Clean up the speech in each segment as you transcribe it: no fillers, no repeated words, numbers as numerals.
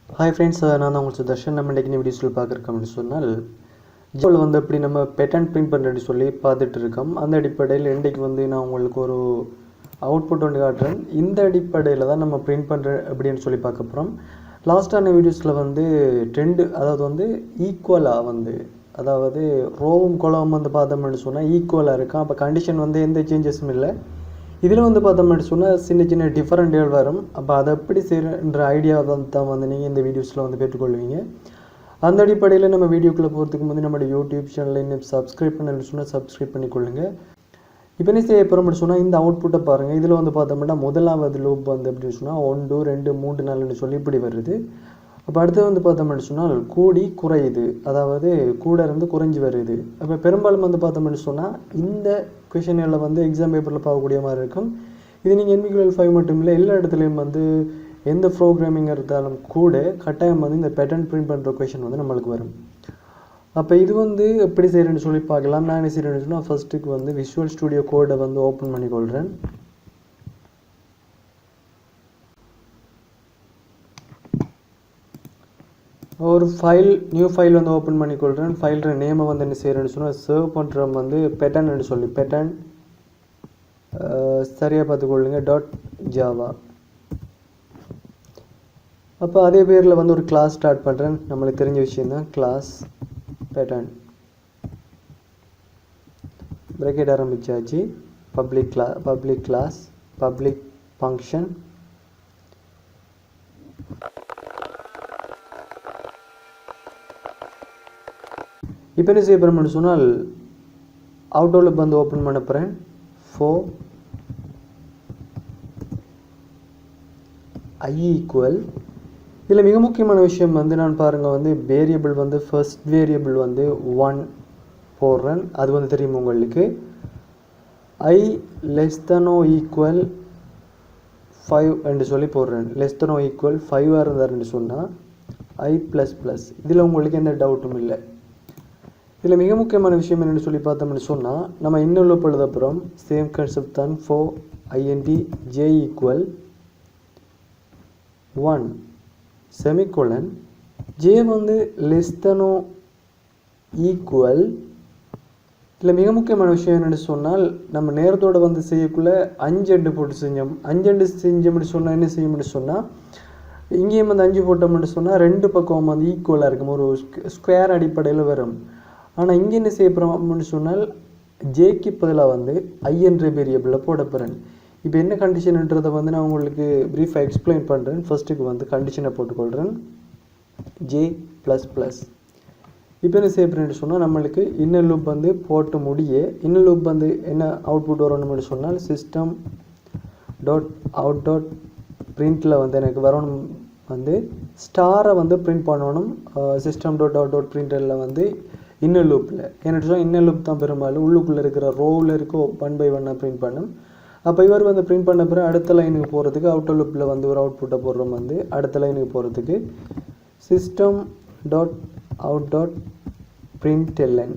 Hi friends, நான் தான் உங்கள் சுதர்ஷன். நம்ம இன்றைக்கி வீடியோஸில் பார்க்குறோம்னு சொன்னால் ஜியோவில் வந்து எப்படி நம்ம பேட்டர்ன் பிரிண்ட் பண்ணுறது சொல்லி பார்த்துட்டு இருக்கோம். அந்த அடிப்படையில் இன்றைக்கு வந்து நான் உங்களுக்கு ஒரு அவுட்புட் ஒன்று காட்டுறேன். இந்த அடிப்படையில் தான் நம்ம பிரிண்ட் பண்ணுற அப்படின்னு சொல்லி பார்க்க போகிறோம். லாஸ்ட்டான வீடியோஸில் வந்து ட்ரெண்டு, அதாவது வந்து ஈக்குவலாக வந்து, அதாவது ரோவும் கோலமும் வந்து பார்த்தோம்னு சொன்னால் ஈக்குவலாக இருக்கும். அப்போ கண்டிஷன் வந்து எந்த சேஞ்சஸும் இல்லை. இதில் வந்து பார்த்தோம்னு சொன்னால் சின்ன சின்ன டிஃப்ரெண்ட்கள் வரும். அப்போ அதை எப்படி செய்கிற ஐடியா தான் வந்து நீங்கள் இந்த வீடியோஸில் வந்து பெற்றுக்கொள்வீங்க. அந்த அடிப்படையில் நம்ம வீடியோக்குள்ளே போகிறதுக்கு முன்னாடி நம்மளோட யூடியூப் சேனலில் இன்னும் சப்ஸ்கிரைப் பண்ணலன்னு சொன்னால் சப்ஸ்கிரைப் பண்ணிக்கொள்ளுங்க. இப்போ என்ன செய்ய போகிறோம்னு சொன்னால் இந்த அவுட்புட்டை பாருங்கள். இதில் வந்து பார்த்தோம்னா முதலாவது லூப் வந்து எப்படின்னு சொன்னால் 1 2 3 4ன்னு சொல்லி இப்படி வருது. அப்போ அடுத்து வந்து பார்த்தோம்னு சொன்னால் கூடி குறையுது, அதாவது கூட இருந்து குறைஞ்சி வருது. அப்போ பெரும்பாலும் வந்து பார்த்தோம்னு சொன்னால் இந்த கொஷனில் வந்து எக்ஸாம் பேப்பரில் பார்க்கக்கூடிய மாதிரி இருக்கும். இது நீங்கள் NVQL 5 மட்டும் இல்லை, எல்லா இடத்துலையும் வந்து எந்த ப்ரோக்ராமிங் இருந்தாலும் கூட கட்டாயம் வந்து இந்த பேட்டர்ன் பிரிண்ட் பண்ணுற கொஷின் வந்து நம்மளுக்கு வரும். அப்போ இது வந்து எப்படி செய்கிறேன்னு சொல்லி பார்க்கலாம். நான் என்ன செய்கிறேன்னு சொன்னால் ஃபஸ்ட்டுக்கு வந்து விஷுவல் ஸ்டுடியோ கோடை வந்து ஓப்பன் பண்ணிக்கொள்கிறேன். ஒரு நியூ ஃபைல் வந்து ஓப்பன் பண்ணிக்கொள்கிறேன். ஃபைலில் நேமை வந்து என்ன செய்கிறேன்னு சொன்னால் சர்வ் பண்ணுற வந்து பேட்டர்ன்னு சொல்லி பேட்டர்ன் சரியாக பார்த்துக்கொள்ளுங்க .java. அப்போ அதே பேரில் வந்து ஒரு கிளாஸ் ஸ்டார்ட் பண்ணுறேன். நம்மளுக்கு தெரிஞ்ச விஷயந்தான் கிளாஸ் பேட்டர்ன். பிரேக்கெட் ஆரம்பித்தாச்சு. Public class public function. இப்போ என்ன செய்ய போகிறோம்னு சொன்னால் அவுட்டோவில் வந்து ஓப்பன் பண்ண போகிறேன். i equal. இதில் மிக முக்கியமான விஷயம் வந்து நான் பாருங்கள் வந்து வேரியபிள் வந்து ஃபர்ஸ்ட் வேரியபிள் வந்து 1 போடுறேன். அது வந்து தெரியும் உங்களுக்கு. i less than or equal 5 என்று சொல்லி போடுறேன். less than or equal 5 இருந்தாருன்னு சொன்னால் i ++. இதில் உங்களுக்கு எந்த டவுட்டும் இல்லை. இதில் மிக முக்கியமான விஷயம் என்னென்னு சொல்லி பார்த்தோம்னு சொன்னால் நம்ம இன்னும் லூப் எழுத போகிறோம். சேம் கான்செப்ட் தான். int j equal 1 semicolon. j வந்து லெஸ் தெனோ ஈக்குவல். இதில் மிக முக்கியமான விஷயம் என்னென்னு சொன்னால் நம்ம நேரத்தோடு வந்து செய்யக்குள்ளே 5 எண்டு போட்டு செஞ்சோம். 5 எண்டு செஞ்சோம்னு சொன்னால் என்ன செய்யும்னு சொன்னால் இங்கேயும் வந்து 5 போட்டோம்னு சொன்னால் 2 பக்கம் வந்து ஈக்குவலாக இருக்கும், ஒரு ஸ்கொயர் அடிப்படையில் வரும். ஆனால் இங்கே என்ன செய்ய போகிறோம் அப்படின்னு சொன்னால் ஜேக்கு பதிலாக வந்து i என்ற வேரியபிளில் போட போகிறேன். இப்போ என்ன கண்டிஷன்ன்றதை வந்து நான் உங்களுக்கு ப்ரீஃபாக எக்ஸ்பிளைன் பண்ணுறேன். ஃபர்ஸ்ட்டுக்கு வந்து கண்டிஷனை போட்டுக்கொள்கிறேன் j++. இப்போ என்ன செய்ய போகிறேன்னு சொன்னால் நம்மளுக்கு இன்னர் லூப் வந்து போட்டு முடிய இன்னர் லூப் வந்து என்ன அவுட்புட் வரணும்னு சொன்னால் system.out.printல வந்து எனக்கு வரணும் வந்து ஸ்டாரை வந்து பிரிண்ட் பண்ணணும். system.out.printlல வந்து இன்னர் லூப்பில் என்ன சொன்னால் இன்னர் லூப் தான் பெரும்பாலும் உள்ளுக்குள்ளே இருக்கிற ரோவில் இருக்கோ 1 by 1 பிரிண்ட் பண்ணும். அப்போ இவர் வந்து பிரிண்ட் பண்ண பிறகு அடுத்த லைனுக்கு போகிறதுக்கு அவுட்டர் லூப்பில் வந்து ஒரு அவுட்புட்டை போடுறோம். வந்து அடுத்த லைனுக்கு போகிறதுக்கு system.out.println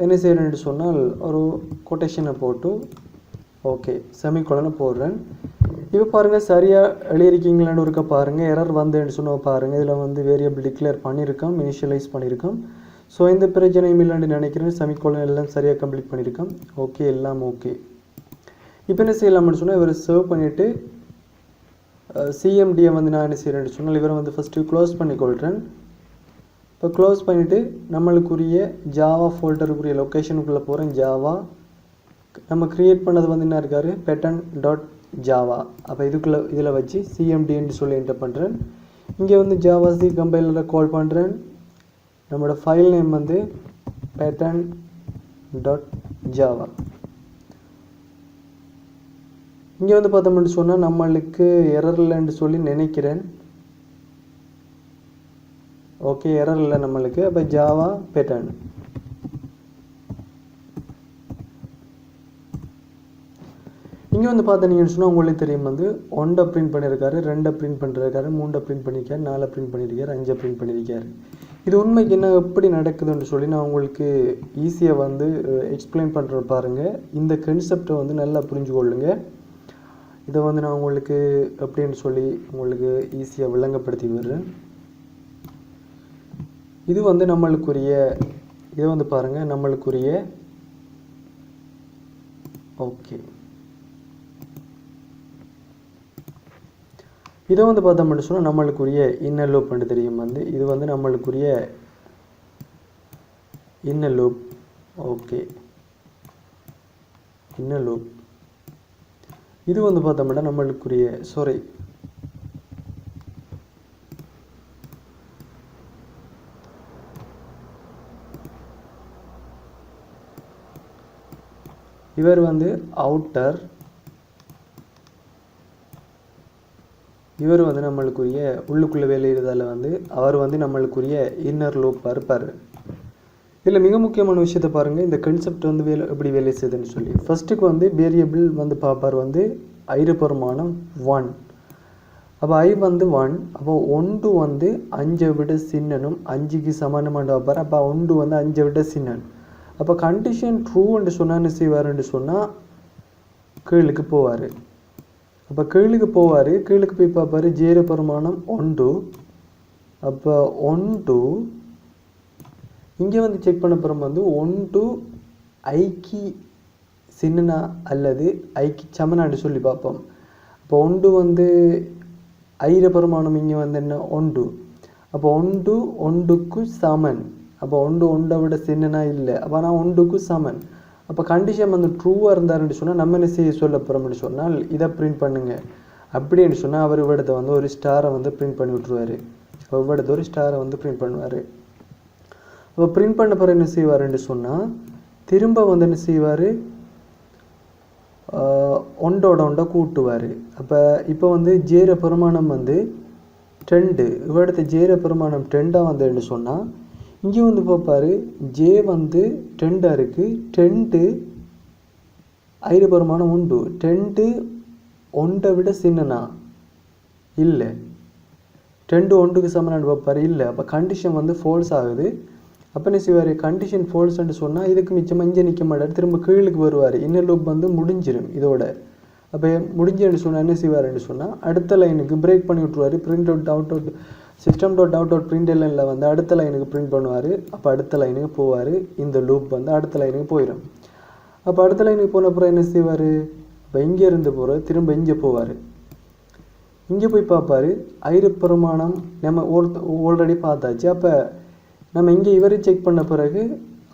என்ன செய்கிறேன்னு சொன்னால் ஒரு கொட்டேஷனை போட்டு ஓகே செமிகோலனை போடுறேன். இப்போ பாருங்கள் சரியாக எழுதியிருக்கீங்களான்னு ஒருக்க பாருங்கள். எரர் வந்துன்னு சொன்னால் பாருங்கள். இதில் வந்து வேரியபிள் டிக்ளேர் பண்ணியிருக்கோம், இனிஷியலைஸ் பண்ணியிருக்கோம். ஸோ இந்த பிரச்சனையும் இல்லைன்னு நினைக்கிறேன். செமிகோலன் எல்லாம் சரியாக கம்ப்ளீட் பண்ணியிருக்கோம். ஓகே, எல்லாம் ஓகே. இப்போ என்ன செய்யலாம்னு சொன்னால் இவரை சர்வ் பண்ணிவிட்டு சிஎம்டியை வந்து நான் என்ன செய்கிறேன்னு சொன்னால் இவரை வந்து ஃபஸ்ட்டு க்ளோஸ் பண்ணிக்கொள்கிறேன். இப்போ க்ளோஸ் பண்ணிவிட்டு நம்மளுக்குரிய ஜாவா ஃபோல்டருக்குரிய லொக்கேஷனுக்குள்ளே போகிறேன். ஜாவா நம்ம க்ரியேட் பண்ணது வந்து என்ன இருக்காரு pattern.java. அப்போ இதில் வச்சு cmdன்னு சொல்லி என்டர் பண்ணுறேன். இங்கே வந்து ஜாவா சி கம்பைலரை கால் பண்ணுறேன். நம்மளோட ஃபைல் நேம் வந்து pattern.java. இங்கே வந்து பார்த்தோம்னு சொன்னால் நம்மளுக்கு எரர் இல்லைன்னு சொல்லி நினைக்கிறேன். ஓகே, எரர் இல்லை நம்மளுக்கு. அப்போ ஜாவா பேட்டர்ன் இங்கே வந்து பார்த்தீங்கன்னு சொன்னால் உங்களுக்கு தெரியும் வந்து 1 பிரிண்ட் பண்ணியிருக்காரு, 2 பிரிண்ட் பண்ணியிருக்காரு, 3 பிரிண்ட் பண்ணியிருக்காரு, 4 பிரிண்ட் பண்ணியிருக்காரு, 5 பிரிண்ட் பண்ணியிருக்காரு. இது உண்மைக்கு என்ன எப்படி நடக்குதுன்னு சொல்லி நான் உங்களுக்கு ஈஸியாக வந்து எக்ஸ்பிளைன் பண்ணுறேன் பாருங்கள். இந்த கான்செப்டை வந்து நல்லா புரிஞ்சுக்கொள்ளுங்க. இதை வந்து நான் உங்களுக்கு எப்படின்னு சொல்லி உங்களுக்கு ஈஸியாக விளங்கப்படுத்தி விடுறேன். இது வந்து நம்மளுக்குரிய, இதை வந்து பாருங்கள் நம்மளுக்குரிய ஓகே. இதை வந்து பார்த்தோம்னு சொன்னால் நம்மளுக்குரிய இன்னர் லூப் பண்ணி தெரியும். வந்து இது வந்து நம்மளுக்குரிய inner loop. Okay, inner loop. இது வந்து பார்த்தோம்னா நம்மளுக்குரிய இவர் வந்து அவுட்டர், இவர் வந்து நம்மளுக்குரிய உள்ளுக்குள்ளே வேலையிடுறதால வந்து அவர் வந்து நம்மளுக்குரிய இன்னர் லூப் இருப்பார். இதில் மிக முக்கியமான விஷயத்தை பாருங்கள், இந்த கான்செப்ட் வந்து எப்படி வேலை செய்யுதுன்னு சொல்லி. ஃபஸ்ட்டுக்கு வந்து வேரியபிள் வந்து பார்ப்பார் வந்து ஐரபெருமானம் 1. அப்போ ஐ வந்து 1, அப்போ 1 வந்து 5 விட சின்னனும் 5க்கு சமானமாக பார்ப்பார். அப்போ 1 வந்து 5 விட சின்னன். அப்போ கண்டிஷன் ட்ரூன்னு சொன்னால் என்ன செய்வார்ன்னு சொன்னால் கீழுக்கு போவார். அப்போ கீழுக்கு போவார், கீழுக்கு போய் பார்ப்பார் ஜேர பெருமானம் 1. அப்போ 1 இங்கே வந்து செக் பண்ண பிறகு வந்து 1 ஐக்கு சின்னனா அல்லது ஐக்கு சமனான்னு சொல்லி பார்ப்போம். அப்போ 1 வந்து ஐர பெருமானம் இங்கே வந்து என்ன 1. அப்போ 1 1க்கு சமன். அப்போ 1 1 விட சின்னனா இல்லை. அப்போ நான் 1க்கு சமன். அப்போ கண்டிஷன் வந்து ட்ரூவாக இருந்தாருன்னு சொன்னால் நம்ம என்ன செய்ய சொல்ல போகிறோம்னு சொன்னால் இதை பிரிண்ட் பண்ணுங்க அப்படின்னு சொன்னால் அவர் இவ்விடத்தை வந்து ஒரு ஸ்டாரை வந்து பிரிண்ட் பண்ணி விட்ருவார். இவ்விடத்தை ஒரு ஸ்டாரை வந்து பிரிண்ட் பண்ணுவார். அப்போ பிரிண்ட் பண்ண பிறகு என்ன செய்வாருன்னு சொன்னால் திரும்ப வந்து என்ன செய்வார், ஒன்றோட கூட்டுவார். அப்போ இப்போ வந்து ஜேர பெருமானம் வந்து 2, இவ்விடத்தை ஜேர பெருமானம் 2 வந்ததுன்னு சொன்னால் இங்கே வந்து பார்ப்பார் ஜே வந்து 2 இருக்குது. 2 ஐர பெருமானம் 1. 2 1 விட சின்னனா இல்லை. 2 1க்கு சமனான்னு பார்ப்பார் இல்லை. அப்போ கண்டிஷன் வந்து ஃபால்ஸ் ஆகுது. அப்போ என்ன செய்வார், கண்டிஷன் ஃபால்ஸ்ன்னு சொன்னால் இதுக்கு மிச்சமாக இங்கே நிற்க மாட்டார், திரும்ப கீழுக்கு வருவார். இன்னர் லூப் வந்து முடிஞ்சிடும் இதோட. அப்போ முடிஞ்சுன்னு சொன்னால் என்ன செய்வார்ன்னு சொன்னால் அடுத்த லைனுக்கு பிரேக் பண்ணி விட்ருவார். பிரிண்ட் அவுட் system.out பிரிண்ட் லைனில் வந்து அடுத்த லைனுக்கு பிரிண்ட் பண்ணுவார். அப்போ அடுத்த லைனுக்கு போவார். இந்த லூப் வந்து அடுத்த லைனுக்கு போயிடும். அப்போ அடுத்த லைனுக்கு போன அப்புறம் என்ன செய்வார், இப்போ இங்கே இருந்து போகிற திரும்ப இங்கே போவார். இங்கே போய் பார்ப்பார் ஐர பெருமானம் நம்ம ஆல்ரெடி பார்த்தாச்சு. அப்போ நம்ம இங்கே இவரை செக் பண்ண பிறகு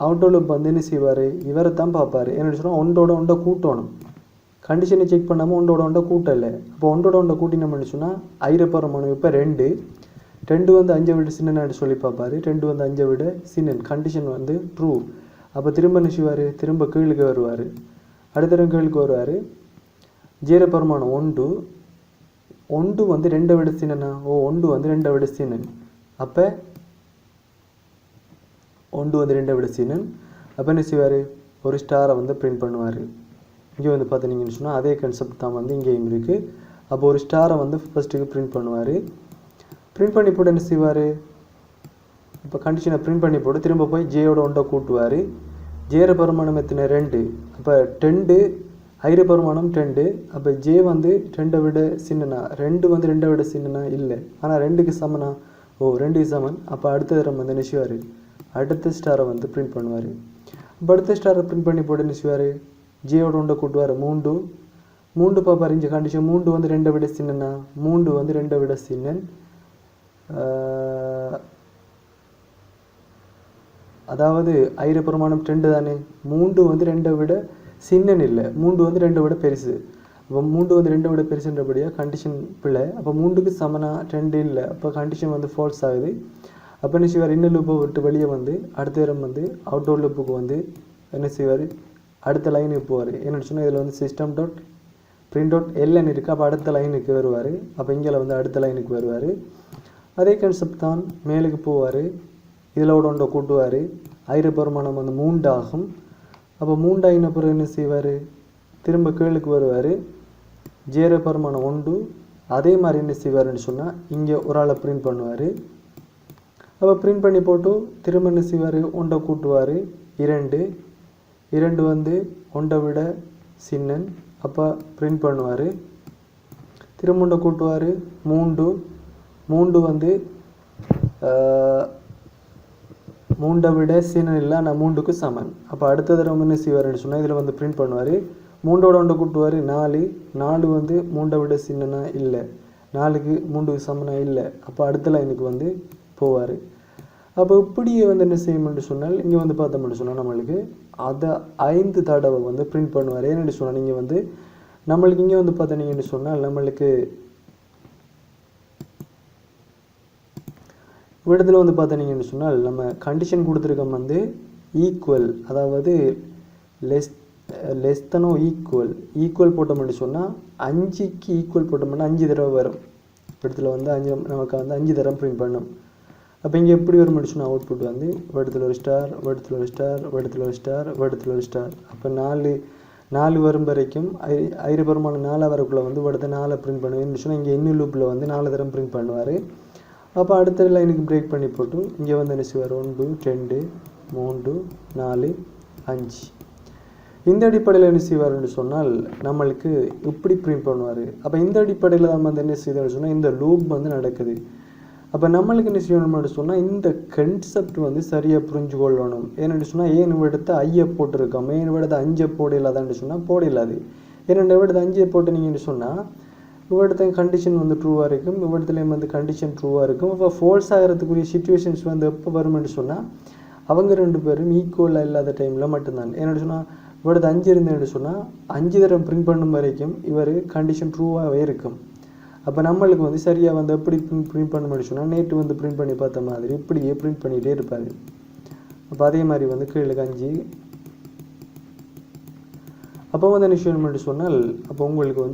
அவுட்டர் லூப் வந்து என்ன செய்வார், இவரை தான் பார்ப்பார். என்னென்னு சொன்னால் ஒன்றோட கூட்டணும். கண்டிஷனை செக் பண்ணாமல் ஒன்றோட கூட்டலை. அப்போ ஒன்றோட கூட்டினோம்னு சொன்னால் ஐர பெருமானம் இப்போ 2 வந்து 5 விட சின்னன்னு சொல்லி பார்ப்பார். 2 வந்து 5 விட சின்னன். கண்டிஷன் வந்து ட்ரூ. அப்போ திரும்ப என்ன செய்வார், திரும்ப கீழுக்கு வருவார். அடுத்த கீழுக்கு வருவார். ஜேர பெருமானம் 1 வந்து 2 விட சின்னனா, 1 வந்து 2 விட சின்னன். அப்போ 1 வந்து 2 விட சின்னன். அப்போ என்ன செய்வார், ஒரு ஸ்டாரை வந்து பிரிண்ட் பண்ணுவார். இங்கே வந்து பார்த்தீங்கன்னு சொன்னால் அதே கான்செப்ட் தான் வந்து இங்கேயும் இருக்குது. அப்போ ஒரு ஸ்டாரை வந்து ஃபஸ்ட்டுக்கு பிரிண்ட் பண்ணுவார். பிரிண்ட் பண்ணி போட்டு என்ன செய்வார், இப்போ கண்டிஷனை பிரிண்ட் பண்ணி போட்டு திரும்ப போய் ஜேயோட 1 கூட்டுவார். ஜேர பெருமானம் எத்தனை 2. அப்போ 2 ஐர பெருமானம் 2. அப்போ ஜே வந்து 2 விட சின்னனா, 2 வந்து 2 விட சின்னனா இல்லை. ஆனால் 2க்கு சமனா, 2க்கு சமன். அப்போ அடுத்த தரம் வந்து என்ன செய்வார், அடுத்த ஸ்டாரை வந்து பிரிண்ட் பண்ணுவார். அப்போ அடுத்த ஸ்டாரை பிரிண்ட் பண்ணி போட்டு என்ன செய்வார், ஜேயோட 1 கூட்டுவார். 3 பார்ப்பார். இங்கே கண்டிஷன் 3 வந்து 2 விட சின்னனா, 3 வந்து 2 விட சின்னன். அதாவது ஐர பெருமானம் 2 தானே, 3 வந்து 2 விட சின்னன் இல்லை, 3 வந்து 2 விட பெருசு. அப்போ 3 வந்து 2 விட பெருசுன்றபடியாக கண்டிஷன் பிள்ளை. அப்போ 3க்கு சமனா 2 இல்லை. அப்போ கண்டிஷன் வந்து ஃபால்ஸ் ஆகுது. அப்போ என்ன செய்வார், இன்னர் லூப்பை விட்டு வெளியே வந்து அடுத்த நேரம் வந்து அவுட்டோர் லூப்புக்கு வந்து என்ன செய்வார், அடுத்த லைனுக்கு போவார். என்னென்னு சொன்னால் இதில் வந்து system.print.ln இருக்குது. அப்போ அடுத்த லைனுக்கு வருவார். அப்போ இங்கே வந்து அடுத்த லைனுக்கு வருவார். அதே கான்செப்ட் தான், மேலுக்கு போவார். இதில் 1 கூட்டுவார். ஐர பெருமானம் வந்து 3 ஆகும். அப்போ 3 ஆகின பிறகு என்ன செய்வார், திரும்ப கீழுக்கு வருவார். ஜேர பெருமானம் 1. அதே மாதிரி என்ன செய்வார்னு சொன்னால் இங்கே ஒரு ஆளை பிரிண்ட் பண்ணுவார். அப்போ பிரிண்ட் பண்ணி போட்டு திரும்ப என்ன செய்வார், 1 கூட்டுவார். 2 வந்து 1 விட சின்னன். அப்போ பிரிண்ட் பண்ணுவார். திரும்ப கூட்டுவார் 3 வந்து 3 விட சின்ன இல்லை, ஆனால் 3க்கு சமன். அப்போ அடுத்த தடவை என்ன செய்வார்னு சொன்னால் இதில் வந்து பிரிண்ட் பண்ணுவார். 3ஓட 1 கூட்டுவார் 4 வந்து 3 விட சின்னனா இல்லை, 4க்கு 3க்கு சமனா இல்லை. அப்போ அடுத்த லைனுக்கு வந்து போவார். அப்போ இப்படியே வந்து என்ன செய்யணும்னு சொன்னால் இங்கே வந்து பார்த்தோம்னு சொன்னால் நம்மளுக்கு அதை 5 தடவை வந்து பிரிண்ட் பண்ணுவார். ஏன்னு சொன்னால் நீங்கள் வந்து நம்மளுக்கு இங்கே வந்து பார்த்தீங்கன்னு சொன்னால் நம்மளுக்கு இடத்துல வந்து பார்த்தீங்கன்னு சொன்னால் நம்ம கண்டிஷன் கொடுத்துருக்கோம் வந்து ஈக்குவல், அதாவது லெஸ் தனோ ஈக்குவல் போட்டோம்னு சொன்னால் 5க்கு ஈக்குவல் போட்டோம்னா 5 தடவை வரும். இடத்துல வந்து 5 நமக்கு வந்து 5 தடவை பிரிண்ட் பண்ணும். அப்போ இங்கே எப்படி வரும் சொன்னால் அவுட்புட் வந்து இடத்துல ஒரு ஸ்டார், இடத்துல ஒரு ஸ்டார், இடத்துல ஒரு ஸ்டார், இடத்துல ஒரு ஸ்டார். அப்போ 4 வரும் வரைக்கும் ஐரபுரமான 4 வரக்குள்ளே வந்து இடத்த 4 பிரிண்ட் பண்ணுவேன்னு சொன்னால் இங்கே இன்னும் லூப்பில் வந்து 4 தடவை பிரிண்ட் பண்ணுவார். அப்போ அடுத்த லைனுக்கு பிரேக் பண்ணி போட்டு இங்கே வந்து என்ன செய்வார் 1 2 3 4 5. இந்த அடிப்படையில் என்ன செய்வார்னு சொன்னால் நம்மளுக்கு இப்படி பிரிண்ட் பண்ணுவார். அப்போ இந்த அடிப்படையில் நம்ம வந்து என்ன செய்வார்னு சொன்னால் இந்த லூப் வந்து நடக்குது. அப்போ நம்மளுக்கு என்ன செய்யணும்னு சொன்னால் இந்த கன்செப்ட் வந்து சரியாக புரிஞ்சு கொள்ளணும். ஏன்னு சொன்னால் ஏன் விடத்தை 5 போட்டிருக்கோம், ஏன் விடத்தை 5 போட இல்லாதான்னு சொன்னால் போட இல்லாது. ஏன்னா விடத்தை 5 போட்டு நீங்கள் சொன்னால் இவ்விடத்த கண்டிஷன் வந்து ட்ரூவாக இருக்கும், இவ்விடத்துலேயும் வந்து கண்டிஷன் ட்ரூவாக இருக்கும். இப்போ ஃபோல்ஸ் ஆகிறதுக்குரிய சிச்சுவேஷன்ஸ் வந்து எப்போ வரும்னு சொன்னால் அவங்க 2 பேரும் ஈக்குவலாக இல்லாத டைமில் மட்டும்தான். ஏன்னு சொன்னால் இவ்விடத்து 5 இருந்தேன்னு சொன்னால் 5 தடவை பிரிண்ட் பண்ணும் வரைக்கும் இவர் கண்டிஷன் ட்ரூவாகவே இருக்கும். அப்போ நம்மளுக்கு வந்து சரியாக வந்து எப்படி பிரிண்ட் பண்ண முடியும் சொன்னால் நேற்று வந்து பிரிண்ட் பண்ணி பார்த்த மாதிரி இப்படியே பிரிண்ட் பண்ணிகிட்டே இருப்பார். அப்போ அதே மாதிரி வந்து கீழே 5. அப்போ வந்து என்ன செய்யணும்னு சொன்னால் அப்போ உங்களுக்கு வந்து